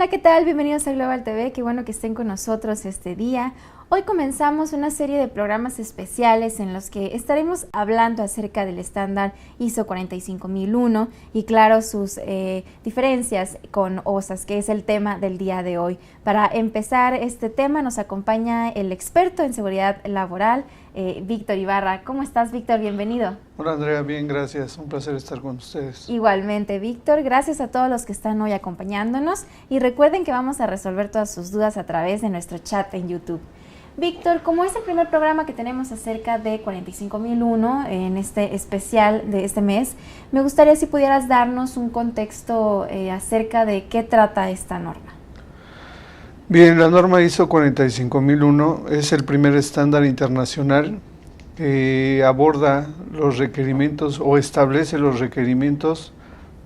Hola, ¿qué tal? Bienvenidos a Global TV, qué bueno que estén con nosotros este día. Hoy comenzamos una serie de programas especiales en los que estaremos hablando acerca del estándar ISO 45001 y claro sus diferencias con OSAS, que es el tema del día de hoy. Para empezar este tema nos acompaña el experto en seguridad laboral, Víctor Ibarra. ¿Cómo estás, Víctor? Bienvenido. Hola, Andrea, bien, gracias. Un placer estar con ustedes. Igualmente, Víctor. Gracias a todos los que están hoy acompañándonos y recuerden que vamos a resolver todas sus dudas a través de nuestro chat en YouTube. Víctor, como es el primer programa que tenemos acerca de 45001 en este especial de este mes, me gustaría si pudieras darnos un contexto acerca de qué trata esta norma. Bien, la norma ISO 45001 es el primer estándar internacional que aborda los requerimientos o establece los requerimientos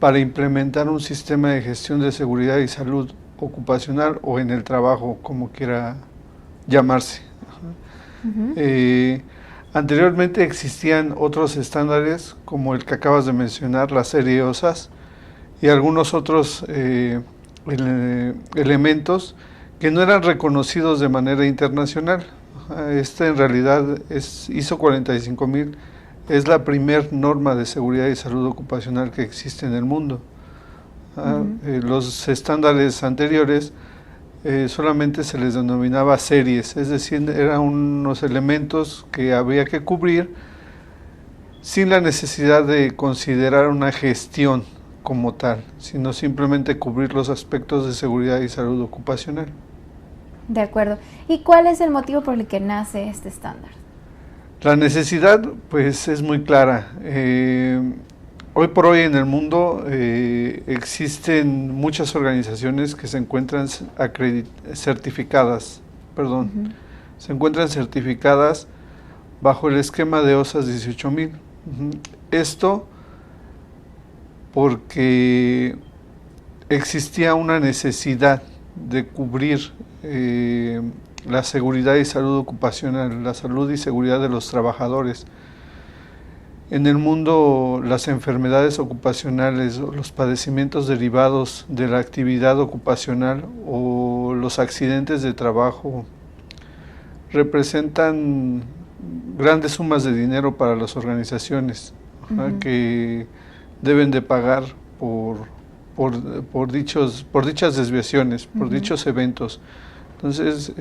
para implementar un sistema de gestión de seguridad y salud ocupacional o en el trabajo, como quiera llamarse. Anteriormente existían otros estándares como el que acabas de mencionar, la serie OSAS y algunos otros elementos que no eran reconocidos de manera internacional. Este en realidad es ISO 45000, es la primer norma de seguridad y salud ocupacional que existe en el mundo. Los estándares anteriores solamente se les denominaba series, es decir, eran unos elementos que había que cubrir sin la necesidad de considerar una gestión como tal, sino simplemente cubrir los aspectos de seguridad y salud ocupacional. De acuerdo. ¿Y cuál es el motivo por el que nace este estándar? La necesidad, pues, es muy clara. Hoy por hoy en el mundo existen muchas organizaciones que se encuentran certificadas bajo el esquema de OSAS 18000. Esto porque existía una necesidad de cubrir la seguridad y salud ocupacional, la salud y seguridad de los trabajadores. En el mundo, las enfermedades ocupacionales, los padecimientos derivados de la actividad ocupacional o los accidentes de trabajo representan grandes sumas de dinero para las organizaciones que deben de pagar por dichas desviaciones, por dichos eventos. Entonces,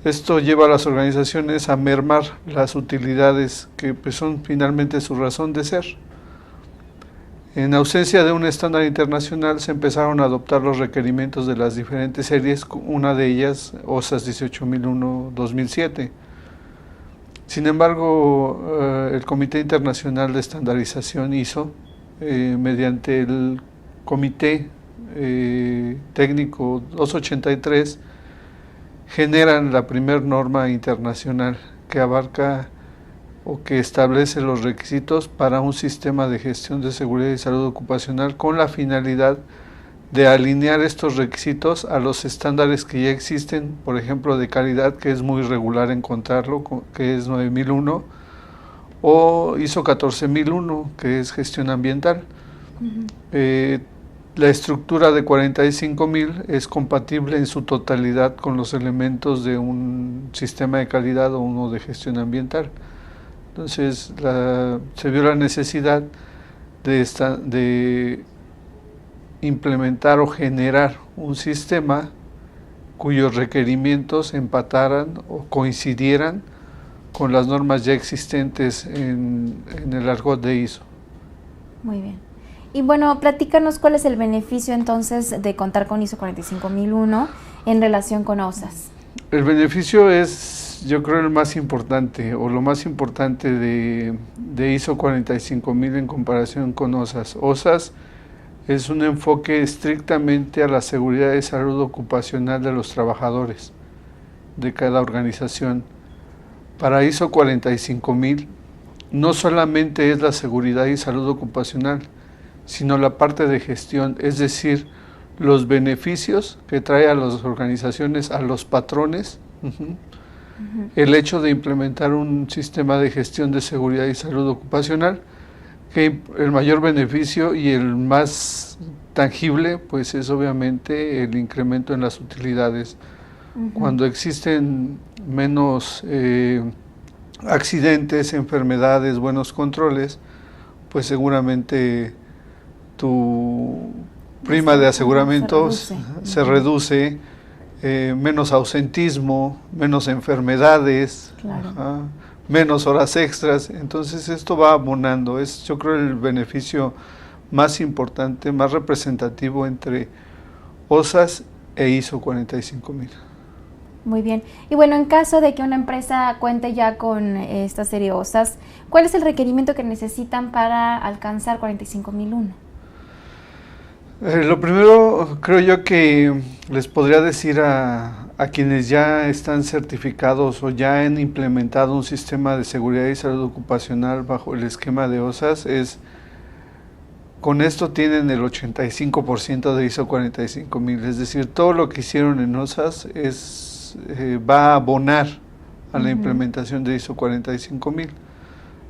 esto lleva a las organizaciones a mermar las utilidades que pues, son finalmente su razón de ser. En ausencia de un estándar internacional se empezaron a adoptar los requerimientos de las diferentes series, una de ellas OSAS 18001-2007. Sin embargo, el Comité Internacional de Estandarización ISO, mediante el Comité Técnico 283, generan la primer norma internacional que abarca o que establece los requisitos para un sistema de gestión de seguridad y salud ocupacional con la finalidad de alinear estos requisitos a los estándares que ya existen, por ejemplo de calidad, que es muy regular encontrarlo, que es 9001, o ISO 14001, que es gestión ambiental. La estructura de 45000 es compatible en su totalidad con los elementos de un sistema de calidad o uno de gestión ambiental. Entonces se vio la necesidad de implementar o generar un sistema cuyos requerimientos empataran o coincidieran con las normas ya existentes en el argot de ISO. Muy bien. Y bueno, platícanos cuál es el beneficio entonces de contar con ISO 45001 en relación con OSAS. El beneficio es, yo creo, el más importante o lo más importante de ISO 45000 en comparación con OSAS. OSAS es un enfoque estrictamente a la seguridad y salud ocupacional de los trabajadores de cada organización. Para ISO 45000 no solamente es la seguridad y salud ocupacional, sino la parte de gestión, es decir, los beneficios que trae a las organizaciones, a los patrones, el hecho de implementar un sistema de gestión de seguridad y salud ocupacional, que el mayor beneficio y el más tangible, pues es obviamente el incremento en las utilidades. Cuando existen menos accidentes, enfermedades, buenos controles, pues seguramente tu prima de aseguramiento se reduce, menos ausentismo, menos enfermedades, claro. Menos horas extras. Entonces esto va abonando. Es, yo creo, el beneficio más importante, más representativo entre OSAS e ISO 45000. Muy bien. Y bueno, en caso de que una empresa cuente ya con esta serie OSAS, ¿cuál es el requerimiento que necesitan para alcanzar 45001? Lo primero, creo yo que les podría decir a quienes ya están certificados o ya han implementado un sistema de seguridad y salud ocupacional bajo el esquema de OSAS, es con esto tienen el 85% de ISO 45000, es decir, todo lo que hicieron en OSAS va a abonar a la implementación de ISO 45000.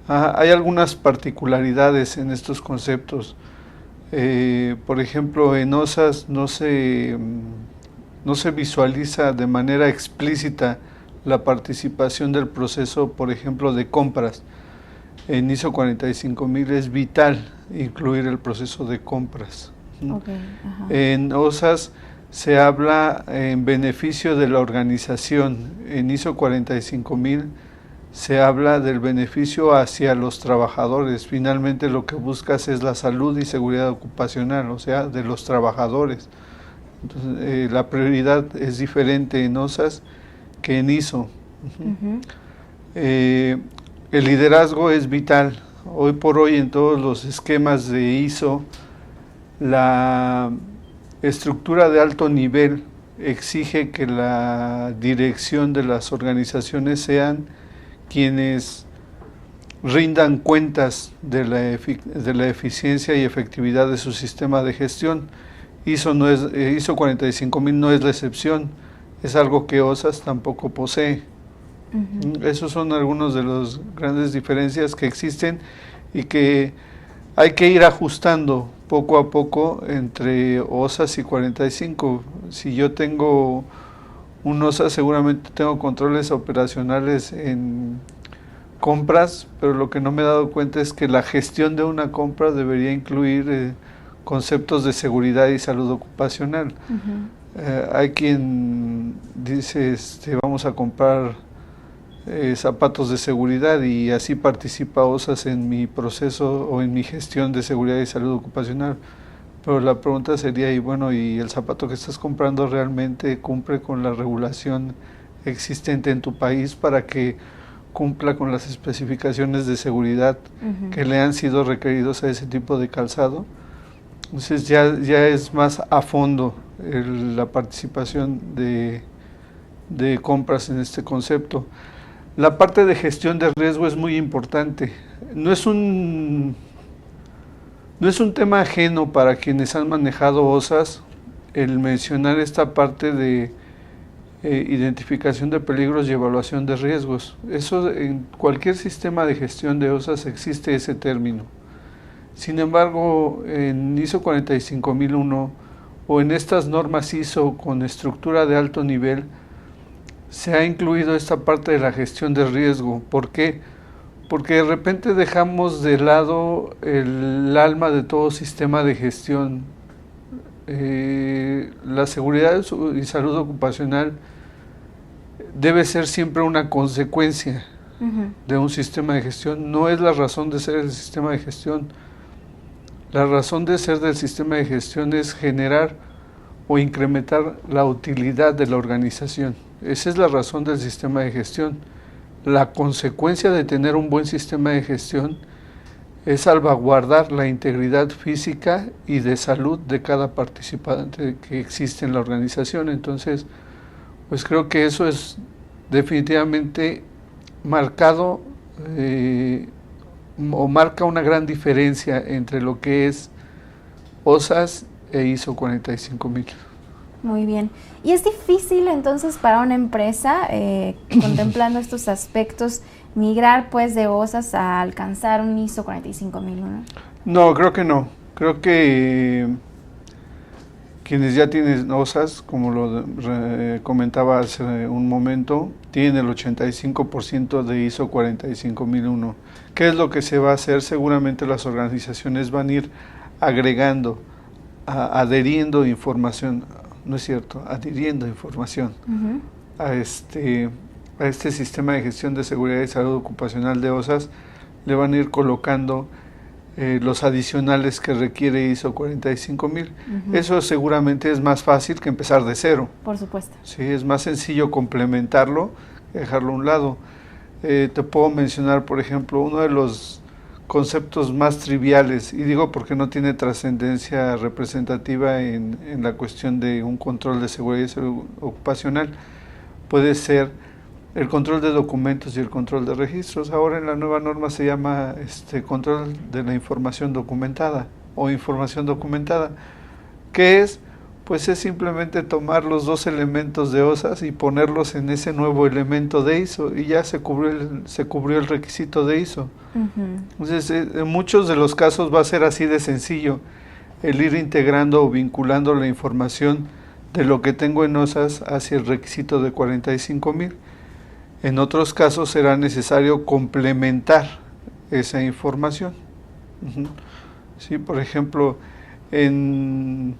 Hay algunas particularidades en estos conceptos. Por ejemplo, en OSAS no se visualiza de manera explícita la participación del proceso, por ejemplo, de compras. En ISO 45000 es vital incluir el proceso de compras. Okay, en OSAS se habla en beneficio de la organización. En ISO 45000 se habla del beneficio hacia los trabajadores. Finalmente lo que buscas es la salud y seguridad ocupacional, o sea, de los trabajadores. Entonces, la prioridad es diferente en OSAS que en ISO. El liderazgo es vital. Hoy por hoy en todos los esquemas de ISO, la estructura de alto nivel exige que la dirección de las organizaciones sean quienes rindan cuentas de la eficiencia y efectividad de su sistema de gestión. ISO 45000 no es la excepción, es algo que OSAS tampoco posee. Esos son algunos de las grandes diferencias que existen y que hay que ir ajustando poco a poco entre OSAS y 45. Si yo tengo un OSAS, seguramente tengo controles operacionales en compras, pero lo que no me he dado cuenta es que la gestión de una compra debería incluir conceptos de seguridad y salud ocupacional. Hay quien dice, vamos a comprar zapatos de seguridad y así participa OSAS en mi proceso o en mi gestión de seguridad y salud ocupacional. Pero la pregunta sería, ¿y el zapato que estás comprando realmente cumple con la regulación existente en tu país para que cumpla con las especificaciones de seguridad que le han sido requeridos a ese tipo de calzado? Entonces ya es más a fondo la participación de compras en este concepto. La parte de gestión de riesgo es muy importante. No es un tema ajeno para quienes han manejado OSAS el mencionar esta parte de identificación de peligros y evaluación de riesgos. Eso en cualquier sistema de gestión de OSAS existe ese término. Sin embargo, en ISO 45001 o en estas normas ISO con estructura de alto nivel, se ha incluido esta parte de la gestión de riesgo. ¿Por qué? Porque de repente dejamos de lado el alma de todo sistema de gestión. La seguridad y salud ocupacional debe ser siempre una consecuencia de un sistema de gestión. No es la razón de ser el sistema de gestión. La razón de ser del sistema de gestión es generar o incrementar la utilidad de la organización. Esa es la razón del sistema de gestión. La consecuencia de tener un buen sistema de gestión es salvaguardar la integridad física y de salud de cada participante que existe en la organización. Entonces, pues creo que eso es definitivamente marcado o marca una gran diferencia entre lo que es OSAS e ISO 45000. Muy bien. ¿Y es difícil entonces para una empresa, contemplando estos aspectos, migrar pues de OSAS a alcanzar un ISO 45001? No, creo que no. Creo que Quienes ya tienen OSAS, como lo comentaba hace un momento, tienen el 85% de ISO 45001. ¿Qué es lo que se va a hacer? Seguramente las organizaciones van a ir agregando, adhiriendo información, no es cierto, adhiriendo información a este sistema de gestión de seguridad y salud ocupacional de OSAS. Le van a ir colocando los adicionales que requiere ISO 45000. Eso seguramente es más fácil que empezar de cero. Por supuesto. Sí, es más sencillo complementarlo que dejarlo a un lado. Te puedo mencionar, por ejemplo, uno de los conceptos más triviales, y digo porque no tiene trascendencia representativa en la cuestión de un control de seguridad y salud ocupacional, puede ser el control de documentos y el control de registros. Ahora en la nueva norma se llama control de la información documentada o información documentada. ¿Qué es? Pues es simplemente tomar los dos elementos de OSAS y ponerlos en ese nuevo elemento de ISO y ya se cubrió el requisito de ISO. Entonces, en muchos de los casos va a ser así de sencillo el ir integrando o vinculando la información de lo que tengo en OSAS hacia el requisito de 45000. En otros casos será necesario complementar esa información. Sí, por ejemplo, en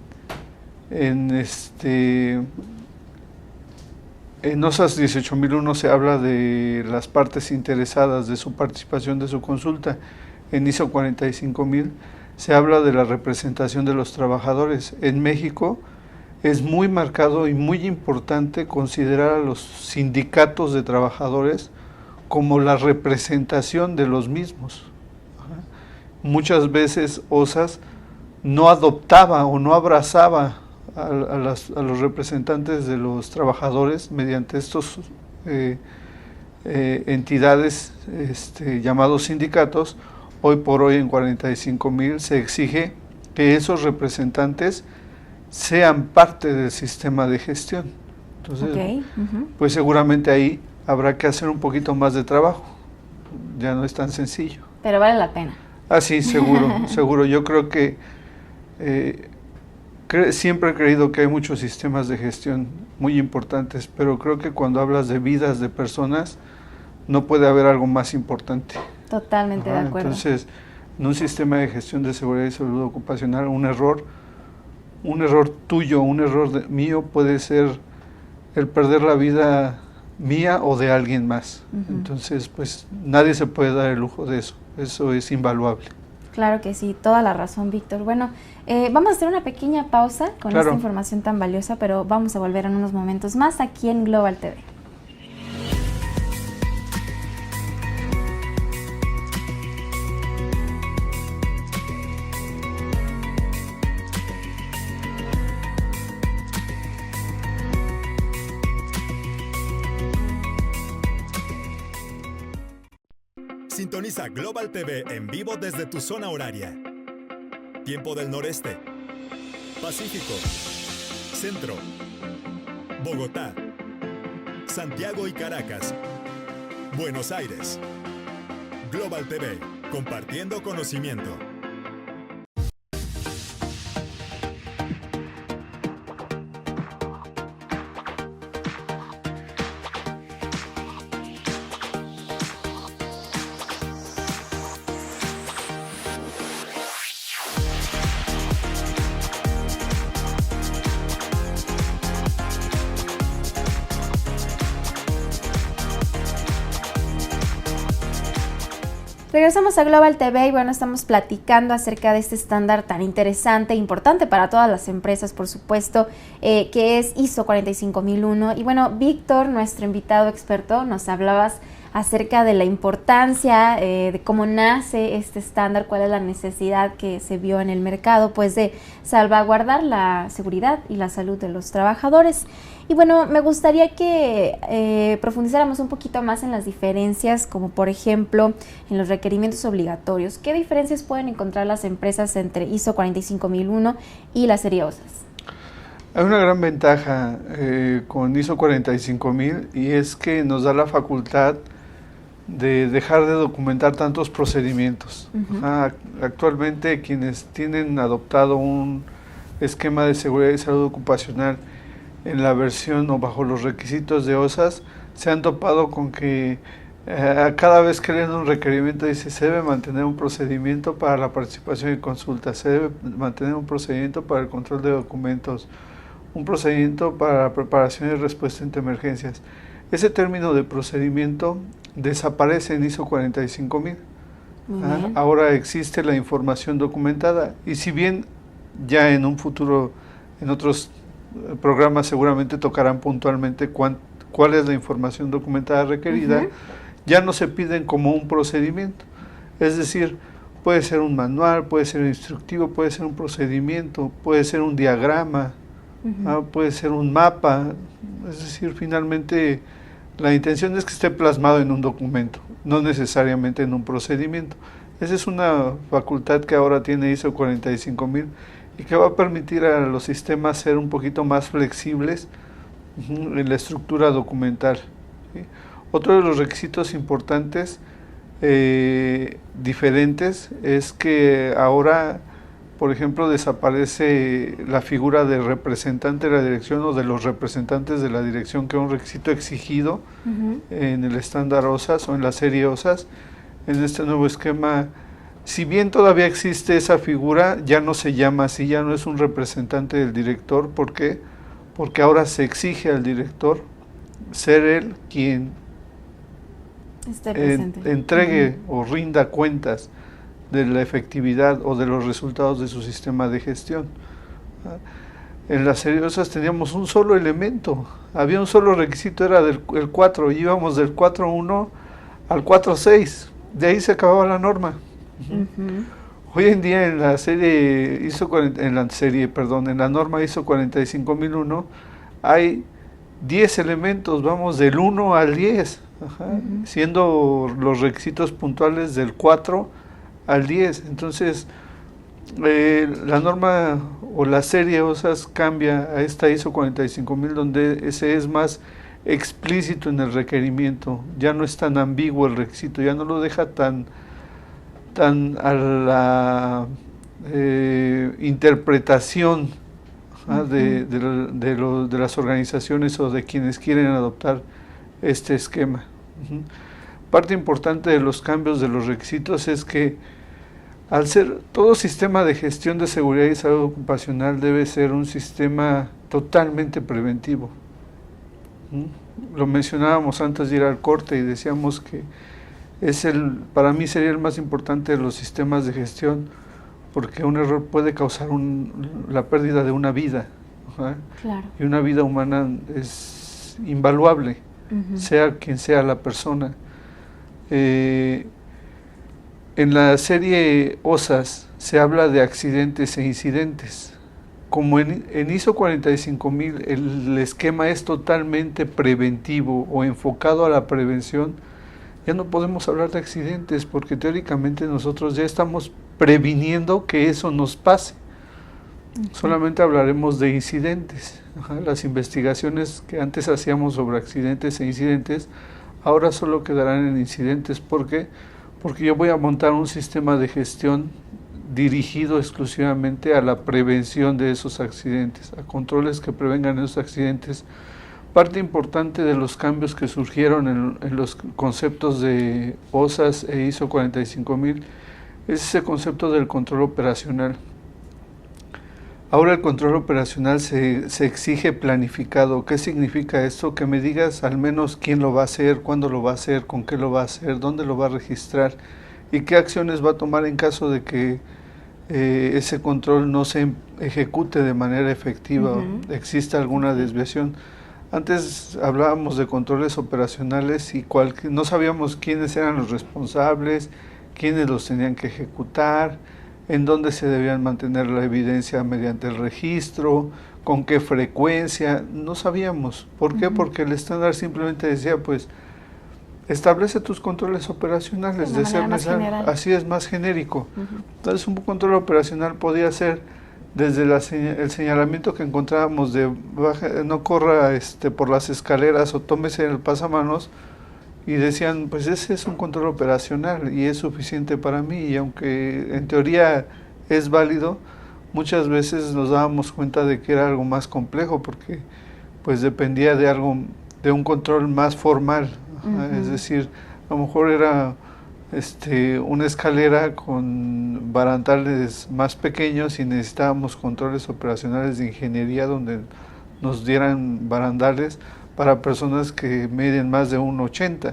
OSAS 18001 se habla de las partes interesadas, de su participación, de su consulta. En ISO 45000 se habla de la representación de los trabajadores. En México es muy marcado y muy importante considerar a los sindicatos de trabajadores como la representación de los mismos. Muchas veces OSAS no adoptaba o no abrazaba a los representantes de los trabajadores mediante estos entidades llamados sindicatos. Hoy por hoy en 45000 se exige que esos representantes sean parte del sistema de gestión. Entonces, pues seguramente ahí habrá que hacer un poquito más de trabajo. Ya no es tan sencillo. Pero vale la pena. Ah, sí, seguro, seguro. Yo creo que siempre he creído que hay muchos sistemas de gestión muy importantes, pero creo que cuando hablas de vidas de personas, no puede haber algo más importante. Totalmente de acuerdo. Entonces, en un sistema de gestión de seguridad y salud ocupacional, un error tuyo, un error mío puede ser el perder la vida mía o de alguien más. Entonces, pues nadie se puede dar el lujo de eso. Eso es invaluable. Claro que sí, toda la razón, Víctor. Bueno, vamos a hacer una pequeña pausa con esta información tan valiosa, pero vamos a volver en unos momentos más aquí en Global TV. Sintoniza Global TV en vivo desde tu zona horaria. Tiempo del Noreste, Pacífico, Centro, Bogotá, Santiago y Caracas, Buenos Aires. Global TV, compartiendo conocimiento. Regresamos a Global TV y bueno, estamos platicando acerca de este estándar tan interesante e importante para todas las empresas, por supuesto, que es ISO 45001. Y bueno, Víctor, nuestro invitado experto, nos hablabas acerca de la importancia, de cómo nace este estándar, cuál es la necesidad que se vio en el mercado, pues de salvaguardar la seguridad y la salud de los trabajadores. Y bueno, me gustaría que profundizáramos un poquito más en las diferencias, como por ejemplo en los requerimientos obligatorios. ¿Qué diferencias pueden encontrar las empresas entre ISO 45001 y la serie OSAS? Hay una gran ventaja con ISO 45000 y es que nos da la facultad de dejar de documentar tantos procedimientos. Actualmente quienes tienen adoptado un esquema de seguridad y salud ocupacional en la versión o bajo los requisitos de OSAS, se han topado con que cada vez que leen un requerimiento dice se debe mantener un procedimiento para la participación y consulta, se debe mantener un procedimiento para el control de documentos, un procedimiento para la preparación y respuesta ante emergencias. Ese término de procedimiento desaparece en ISO 45000. Ahora existe la información documentada, y si bien ya en un futuro, en otros programas seguramente tocarán puntualmente cuál es la información documentada requerida, ya no se piden como un procedimiento. Es decir, puede ser un manual, puede ser un instructivo, puede ser un procedimiento, puede ser un diagrama, puede ser un mapa. Es decir, finalmente la intención es que esté plasmado en un documento, no necesariamente en un procedimiento. Esa es una facultad que ahora tiene ISO 45000 y que va a permitir a los sistemas ser un poquito más flexibles en la estructura documental, ¿sí? Otro de los requisitos importantes diferentes es que ahora, por ejemplo, desaparece la figura del representante de la dirección o de los representantes de la dirección, que es un requisito exigido en el estándar OSAS o en la serie OSAS. En este nuevo esquema, si bien todavía existe esa figura, ya no se llama así, ya no es un representante del director. ¿Por qué? Porque ahora se exige al director ser él quien entregue o rinda cuentas de la efectividad o de los resultados de su sistema de gestión. En las serie OSAS teníamos un solo elemento, había un solo requisito, era el 4, y íbamos del 4.1 al 4.6, de ahí se acababa la norma. Hoy en día en la serie en la norma ISO 45001 hay 10 elementos, vamos del 1 al 10, siendo los requisitos puntuales del 4 al 10. Entonces, la norma o la serie OSAS cambia a esta ISO 45000, donde ese es más explícito en el requerimiento, ya no es tan ambiguo el requisito, ya no lo deja tan a la interpretación de las organizaciones o de quienes quieren adoptar este esquema. Parte importante de los cambios de los requisitos es que al ser todo sistema de gestión de seguridad y salud ocupacional debe ser un sistema totalmente preventivo. Lo mencionábamos antes de ir al corte y decíamos que para mí sería el más importante de los sistemas de gestión, porque un error puede causar la pérdida de una vida. Claro. Y una vida humana es invaluable, sea quien sea la persona. En la serie OSAS se habla de accidentes e incidentes. Como en ISO 45000 el esquema es totalmente preventivo o enfocado a la prevención, ya no podemos hablar de accidentes, porque teóricamente nosotros ya estamos previniendo que eso nos pase. Solamente hablaremos de incidentes. Las investigaciones que antes hacíamos sobre accidentes e incidentes ahora solo quedarán en incidentes. ¿Por qué? Porque yo voy a montar un sistema de gestión dirigido exclusivamente a la prevención de esos accidentes, a controles que prevengan esos accidentes. Parte importante de los cambios que surgieron en los conceptos de OSAS e ISO 45000 es ese concepto del control operacional. Ahora el control operacional se exige planificado. ¿Qué significa esto? Que me digas al menos quién lo va a hacer, cuándo lo va a hacer, con qué lo va a hacer, dónde lo va a registrar y qué acciones va a tomar en caso de que ese control no se ejecute de manera efectiva o exista alguna desviación. Antes hablábamos de controles operacionales y no sabíamos quiénes eran los responsables, quiénes los tenían que ejecutar, en dónde se debían mantener la evidencia mediante el registro, con qué frecuencia, no sabíamos. ¿Por qué? Porque el estándar simplemente decía, pues, establece tus controles operacionales, de ser necesario, así es, más genérico. Entonces un control operacional podía ser desde el señalamiento que encontrábamos de no corra por las escaleras o tómese el pasamanos, y decían, pues ese es un control operacional y es suficiente para mí, y aunque en teoría es válido, muchas veces nos dábamos cuenta de que era algo más complejo porque pues dependía de algo, de un control más formal. Es decir, a lo mejor era una escalera con barandales más pequeños y necesitábamos controles operacionales de ingeniería donde nos dieran barandales para personas que miden más de 1,80,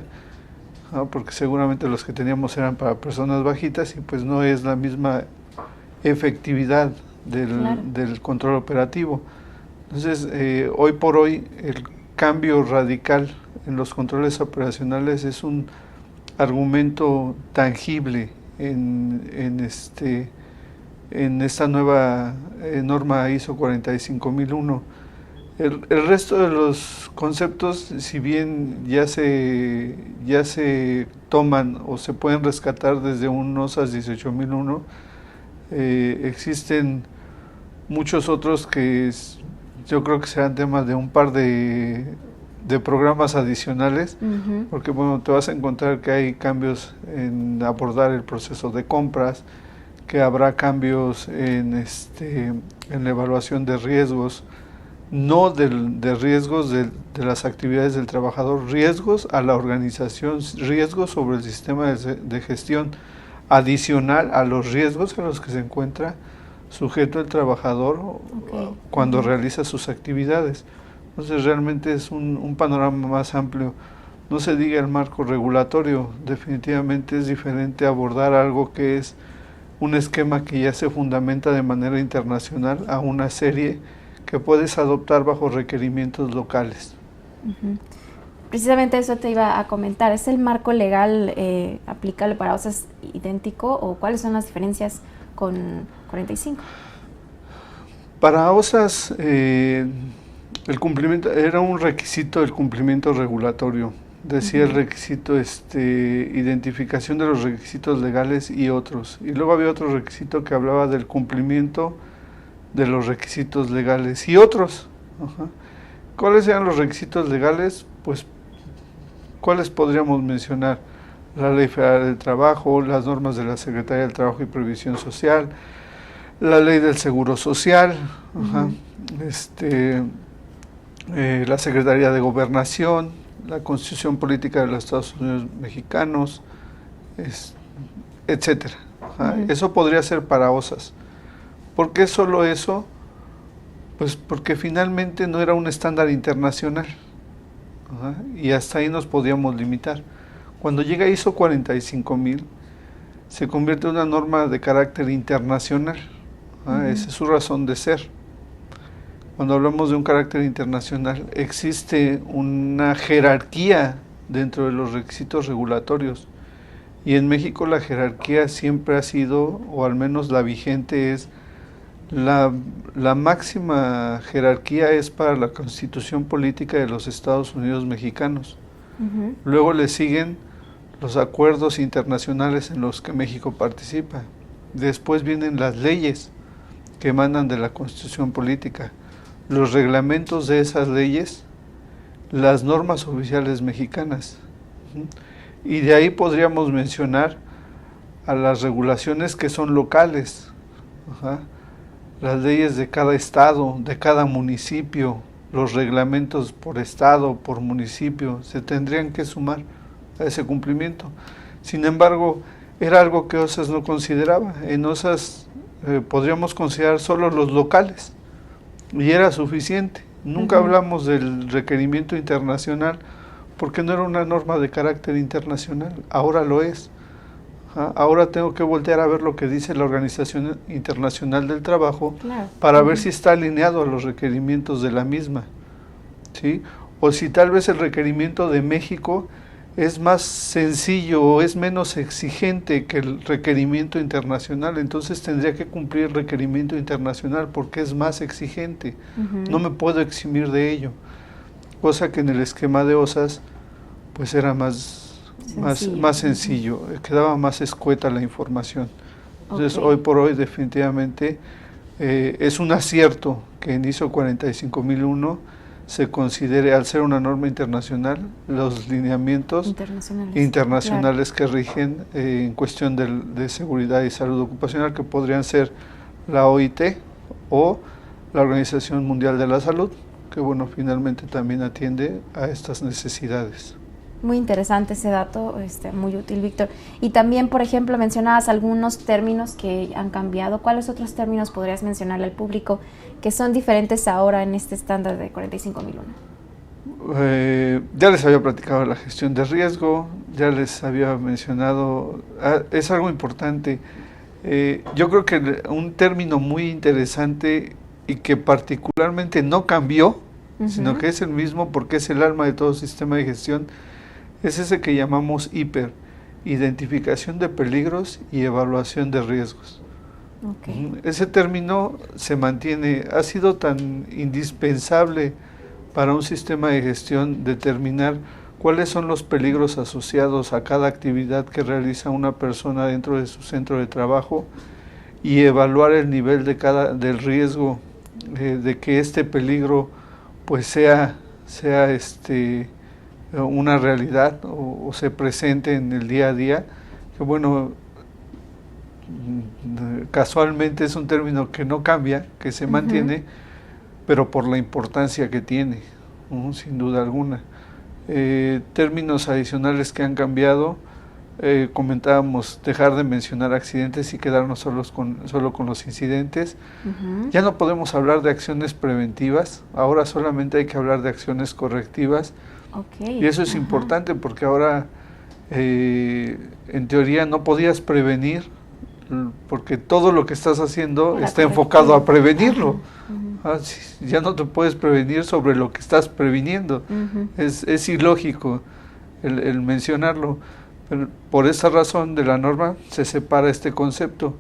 ¿no? Porque seguramente los que teníamos eran para personas bajitas y pues no es la misma efectividad del control operativo. Entonces, hoy por hoy, el cambio radical en los controles operacionales es un argumento tangible en esta nueva norma ISO 45001. El resto de los conceptos, si bien ya se toman o se pueden rescatar desde un OSAS 18001, existen muchos otros que yo creo que serán temas de un par de programas adicionales, porque bueno, te vas a encontrar que hay cambios en abordar el proceso de compras, que habrá cambios en la evaluación de riesgos, no de riesgos de las actividades del trabajador, riesgos a la organización, riesgos sobre el sistema de gestión, adicional a los riesgos a los que se encuentra sujeto el trabajador cuando realiza sus actividades. Entonces realmente es un panorama más amplio. No se diga el marco regulatorio, definitivamente es diferente abordar algo que es un esquema que ya se fundamenta de manera internacional a una serie que puedes adoptar bajo requerimientos locales. Precisamente eso te iba a comentar. ¿Es el marco legal aplicable para OSAS idéntico o cuáles son las diferencias con 45? Para OSAS el cumplimiento era un requisito del cumplimiento regulatorio. Decía el requisito identificación de los requisitos legales y otros. Y luego había otro requisito que hablaba del cumplimiento de los requisitos legales y otros. ¿Cuáles eran los requisitos legales? Pues, ¿cuáles podríamos mencionar? La Ley Federal del Trabajo, las normas de la Secretaría del Trabajo y Previsión Social, la Ley del Seguro Social, la Secretaría de Gobernación, la Constitución Política de los Estados Unidos Mexicanos, etcétera. Eso podría ser para OSAS. ¿Por qué solo eso? Pues porque finalmente no era un estándar internacional, y hasta ahí nos podíamos limitar. Cuando llega ISO 45000, se convierte en una norma de carácter internacional. Esa es su razón de ser. Cuando hablamos de un carácter internacional, existe una jerarquía dentro de los requisitos regulatorios. Y en México la jerarquía siempre ha sido, o al menos la vigente es, la máxima jerarquía es para la Constitución Política de los Estados Unidos Mexicanos. Luego le siguen los acuerdos internacionales en los que México participa. Después vienen las leyes que emanan de la Constitución Política, los reglamentos de esas leyes, las normas oficiales mexicanas. Y de ahí podríamos mencionar a las regulaciones que son locales, las leyes de cada estado, de cada municipio, los reglamentos por estado, por municipio, se tendrían que sumar a ese cumplimiento. Sin embargo, era algo que OSAS no consideraba. En OSAS podríamos considerar solo los locales y era suficiente. Nunca hablamos del requerimiento internacional porque no era una norma de carácter internacional. Ahora lo es. Ahora tengo que voltear a ver lo que dice la Organización Internacional del Trabajo para ver si está alineado a los requerimientos de la misma, ¿sí? O si tal vez el requerimiento de México es más sencillo o es menos exigente que el requerimiento internacional, entonces tendría que cumplir el requerimiento internacional porque es más exigente. No me puedo eximir de ello, cosa que en el esquema de OSAS pues era más sencillo, quedaba más escueta la información. Entonces hoy por hoy definitivamente es un acierto que en ISO 45001 se considere, al ser una norma internacional, los lineamientos internacionales que rigen en cuestión de seguridad y salud ocupacional, que podrían ser la OIT, o la Organización Mundial de la Salud, que bueno, finalmente también atiende a estas necesidades. Muy interesante ese dato, muy útil, Víctor. Y también, por ejemplo, mencionabas algunos términos que han cambiado. ¿Cuáles otros términos podrías mencionarle al público que son diferentes ahora en este estándar de 45001? Ya les había platicado la gestión de riesgo, ya les había mencionado, es algo importante. Yo creo que un término muy interesante y que particularmente no cambió, sino que es el mismo porque es el alma de todo sistema de gestión, es ese que llamamos IPER, identificación de peligros y evaluación de riesgos. Okay. Ese término se mantiene, ha sido tan indispensable para un sistema de gestión determinar cuáles son los peligros asociados a cada actividad que realiza una persona dentro de su centro de trabajo y evaluar el nivel del riesgo de que este peligro pues sea una realidad o se presente en el día a día, que bueno, casualmente es un término que no cambia, que se mantiene, pero por la importancia que tiene, sin duda alguna. Términos adicionales que han cambiado, comentábamos dejar de mencionar accidentes y quedarnos solo con los incidentes. Ya no podemos hablar de acciones preventivas, ahora solamente hay que hablar de acciones correctivas. Y eso es importante porque ahora en teoría no podías prevenir porque todo lo que estás haciendo está enfocado a prevenirlo. Ya no te puedes prevenir sobre lo que estás previniendo. Es ilógico el mencionarlo. Pero por esa razón de la norma se separa este concepto.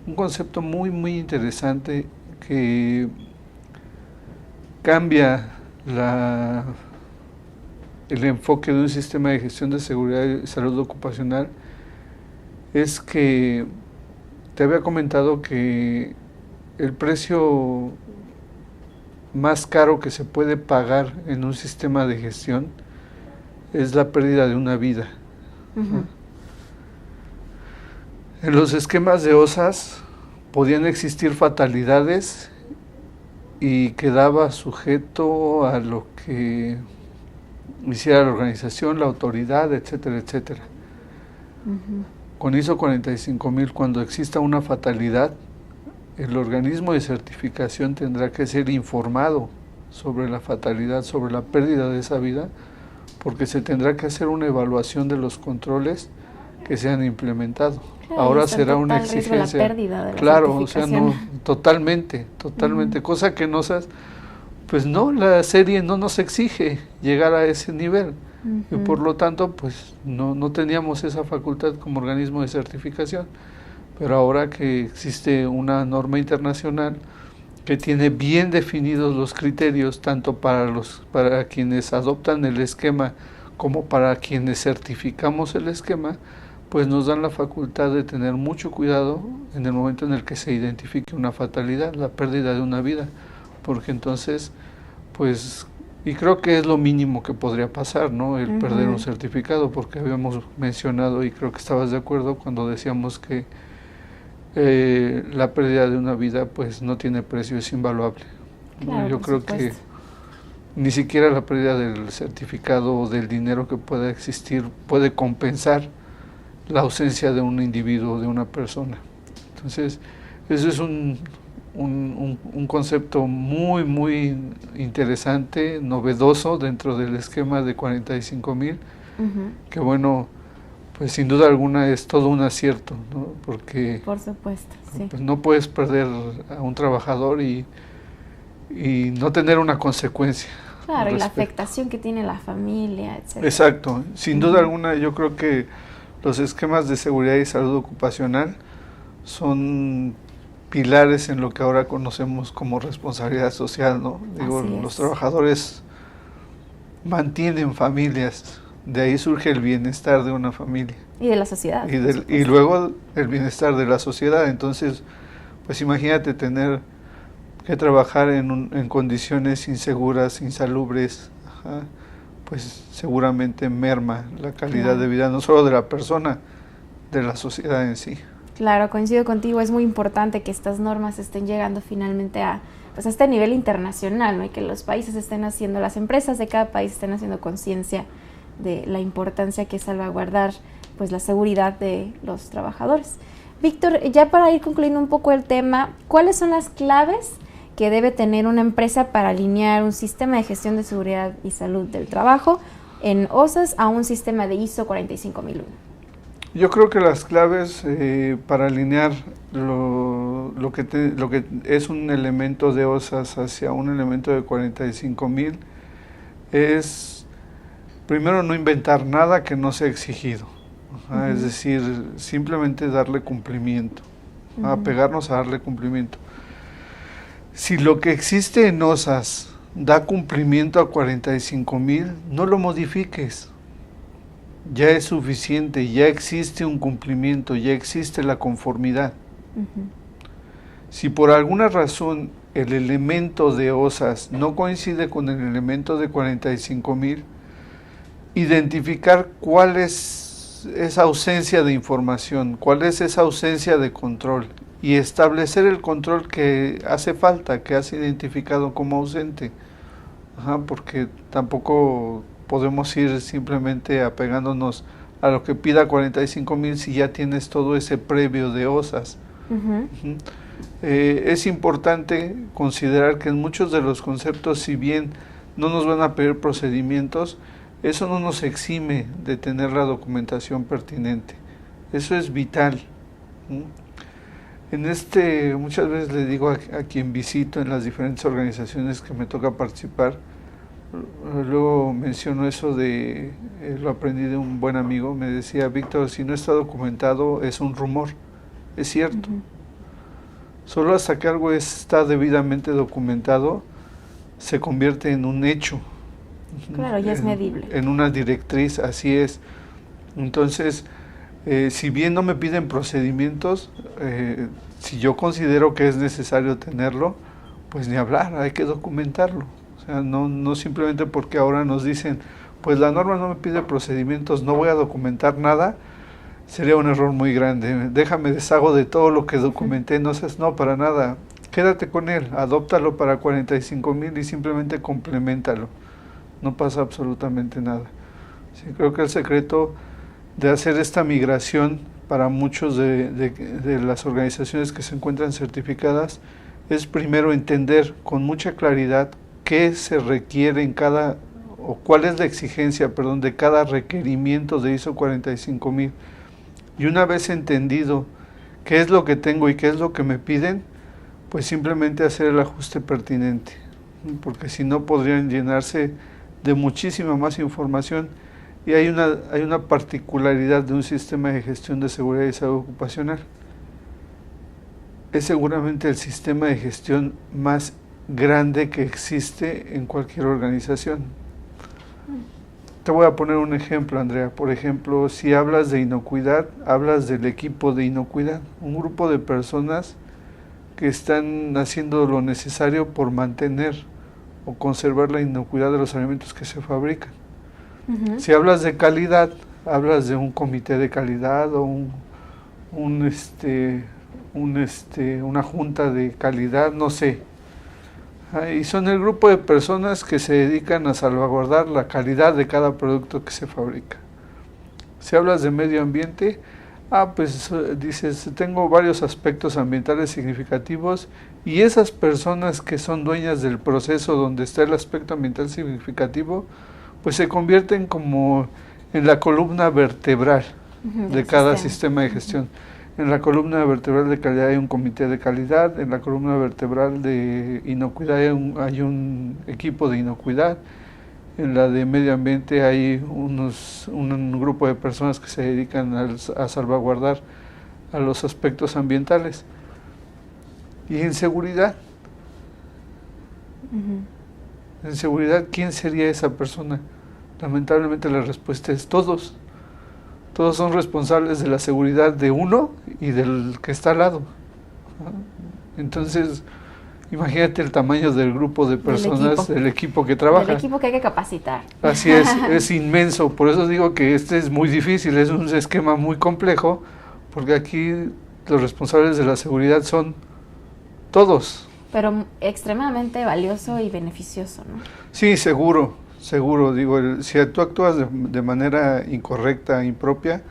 Un concepto muy, muy interesante que cambia el enfoque de un sistema de gestión de seguridad y salud ocupacional. Es que te había comentado que el precio más caro que se puede pagar en un sistema de gestión es la pérdida de una vida. En los esquemas de OSAS podían existir fatalidades y quedaba sujeto a lo que hiciera la organización, la autoridad, etcétera, etcétera. Con ISO 45000, cuando exista una fatalidad, el organismo de certificación tendrá que ser informado sobre la fatalidad, sobre la pérdida de esa vida, porque se tendrá que hacer una evaluación de los controles que se han implementado. Claro, ahora será una exigencia. La pérdida de la claro, o sea, no, totalmente, cosa que pues no, la serie no nos exige llegar a ese nivel. Y por lo tanto, pues no teníamos esa facultad como organismo de certificación. Pero ahora que existe una norma internacional que tiene bien definidos los criterios, tanto para quienes adoptan el esquema como para quienes certificamos el esquema, pues nos dan la facultad de tener mucho cuidado en el momento en el que se identifique una fatalidad, la pérdida de una vida, porque entonces, pues, y creo que es lo mínimo que podría pasar, ¿no? El perder un certificado, porque habíamos mencionado, y creo que estabas de acuerdo cuando decíamos que la pérdida de una vida pues no tiene precio, es invaluable. Claro, yo creo que ni siquiera la pérdida del certificado o del dinero que pueda existir puede compensar la ausencia de un individuo, de una persona. Entonces, eso es un concepto muy, muy interesante, novedoso dentro del esquema de 45000, que bueno, pues sin duda alguna es todo un acierto, ¿no? Porque por supuesto, sí. Pues no puedes perder a un trabajador y no tener una consecuencia. Claro, y la afectación que tiene la familia, etc. Exacto, sin duda alguna yo creo que los esquemas de seguridad y salud ocupacional son pilares en lo que ahora conocemos como responsabilidad social, ¿no? Digo, los trabajadores mantienen familias. De ahí surge el bienestar de una familia. Y de la sociedad. Y luego el bienestar de la sociedad. Entonces, pues imagínate tener que trabajar en condiciones inseguras, insalubres, pues seguramente merma la calidad de vida, no solo de la persona, de la sociedad en sí. Claro, coincido contigo, es muy importante que estas normas estén llegando finalmente a este nivel internacional, ¿no? Y que los países estén haciendo, las empresas de cada país estén haciendo conciencia de la importancia que es salvaguardar pues la seguridad de los trabajadores. Víctor, ya para ir concluyendo un poco el tema, ¿cuáles son las claves que debe tener una empresa para alinear un sistema de gestión de seguridad y salud del trabajo en OSAS a un sistema de ISO 45001? Yo creo que las claves para alinear lo que es un elemento de OSAS hacia un elemento de 45000 es, primero, no inventar nada que no sea exigido. Es decir, simplemente darle cumplimiento, apegarnos a darle cumplimiento. Si lo que existe en OSAS da cumplimiento a 45000, no lo modifiques. Ya es suficiente, ya existe un cumplimiento, ya existe la conformidad. Si por alguna razón el elemento de OSAS no coincide con el elemento de 45000, identificar cuál es esa ausencia de información, cuál es esa ausencia de control y establecer el control que hace falta, que has identificado como ausente. Porque tampoco podemos ir simplemente apegándonos a lo que pida 45000 si ya tienes todo ese previo de OSAS. Es importante considerar que en muchos de los conceptos, si bien no nos van a pedir procedimientos, eso no nos exime de tener la documentación pertinente. Eso es vital. Muchas veces le digo a quien visito en las diferentes organizaciones que me toca participar, luego menciono eso lo aprendí de un buen amigo, me decía: Víctor, si no está documentado es un rumor. Es cierto. Solo hasta que algo está debidamente documentado se convierte en un hecho. Claro, ya es medible. En una directriz, así es. Entonces, si bien no me piden procedimientos, si yo considero que es necesario tenerlo, pues ni hablar, hay que documentarlo. O sea, no simplemente porque ahora nos dicen, pues la norma no me pide procedimientos, no voy a documentar nada, sería un error muy grande. Déjame deshago de todo lo que documenté, no, para nada. Quédate con él, adóptalo para 45000 y simplemente compleméntalo. No pasa absolutamente nada. Sí, creo que el secreto de hacer esta migración para muchos de las organizaciones que se encuentran certificadas es primero entender con mucha claridad qué se requiere en cuál es la exigencia, de cada requerimiento de ISO 45000. Y una vez entendido qué es lo que tengo y qué es lo que me piden, pues simplemente hacer el ajuste pertinente, porque si no podrían llenarse de muchísima más información. Y hay una particularidad de un sistema de gestión de seguridad y salud ocupacional. Es seguramente el sistema de gestión más grande que existe en cualquier organización. Te voy a poner un ejemplo, Andrea. Por ejemplo, si hablas de inocuidad, hablas del equipo de inocuidad, un grupo de personas que están haciendo lo necesario por mantener o conservar la inocuidad de los alimentos que se fabrican. Si hablas de calidad, hablas de un comité de calidad o una junta de calidad, no sé. Y son el grupo de personas que se dedican a salvaguardar la calidad de cada producto que se fabrica. Si hablas de medio ambiente, pues dices, tengo varios aspectos ambientales significativos y esas personas que son dueñas del proceso donde está el aspecto ambiental significativo, pues se convierten como en la columna vertebral de cada sistema de gestión. En la columna vertebral de calidad hay un comité de calidad, en la columna vertebral de inocuidad hay un equipo de inocuidad, en la de medio ambiente hay un grupo de personas que se dedican a salvaguardar a los aspectos ambientales. Y en seguridad, ¿quién sería esa persona? Lamentablemente la respuesta es todos. Todos son responsables de la seguridad de uno y del que está al lado. Entonces, imagínate el tamaño del grupo de personas, del equipo que trabaja. Del equipo que hay que capacitar. Así es inmenso. Por eso digo que este es muy difícil, es un esquema muy complejo, porque aquí los responsables de la seguridad son todos. Pero extremadamente valioso y beneficioso, ¿no? Sí, seguro, digo, si tú actúas de manera incorrecta, impropia,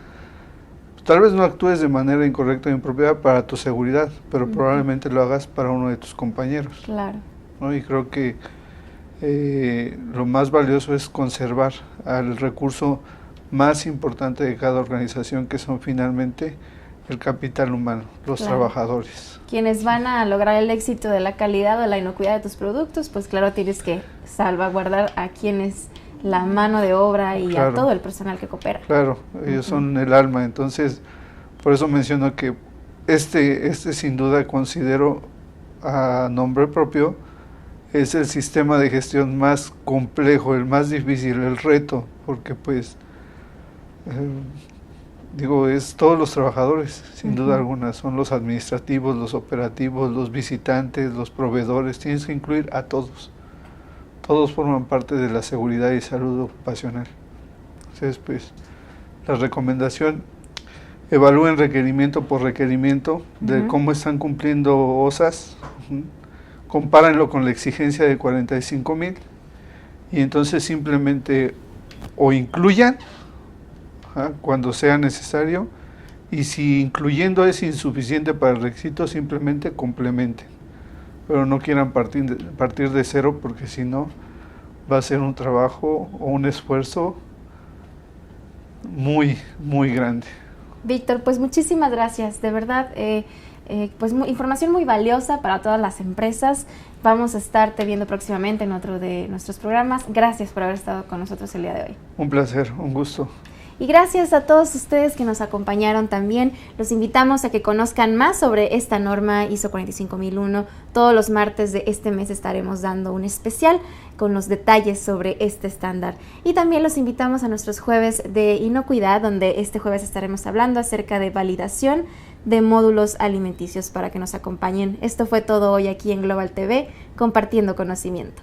tal vez no actúes de manera incorrecta o impropia para tu seguridad, pero probablemente lo hagas para uno de tus compañeros. Claro. ¿No? Y creo que lo más valioso es conservar al recurso más importante de cada organización, que son finalmente el capital humano, los trabajadores. Quienes van a lograr el éxito de la calidad o la inocuidad de tus productos, pues claro, tienes que salvaguardar a quienes la mano de obra y a todo el personal que coopera. Claro, ellos son el alma, entonces por eso menciono que este sin duda considero a nombre propio, es el sistema de gestión más complejo, el más difícil, el reto, porque pues digo, es todos los trabajadores, sin duda alguna, son los administrativos, los operativos, los visitantes, los proveedores, tienes que incluir a todos. Todos forman parte de la seguridad y salud ocupacional. Entonces, pues, la recomendación, evalúen requerimiento por requerimiento de cómo están cumpliendo OSAS, compárenlo con la exigencia de 45,000 y entonces simplemente o incluyan cuando sea necesario, y si incluyendo es insuficiente para el requisito, simplemente complementen, pero no quieran partir de cero, porque si no va a ser un trabajo o un esfuerzo muy, muy grande. Víctor, pues muchísimas gracias, de verdad, pues información muy valiosa para todas las empresas. Vamos a estarte viendo próximamente en otro de nuestros programas. Gracias por haber estado con nosotros el día de hoy. Un placer, un gusto. Y gracias a todos ustedes que nos acompañaron también. Los invitamos a que conozcan más sobre esta norma ISO 45001. Todos los martes de este mes estaremos dando un especial con los detalles sobre este estándar. Y también los invitamos a nuestros jueves de inocuidad, donde este jueves estaremos hablando acerca de validación de módulos alimenticios, para que nos acompañen. Esto fue todo hoy aquí en Global TV, compartiendo conocimiento.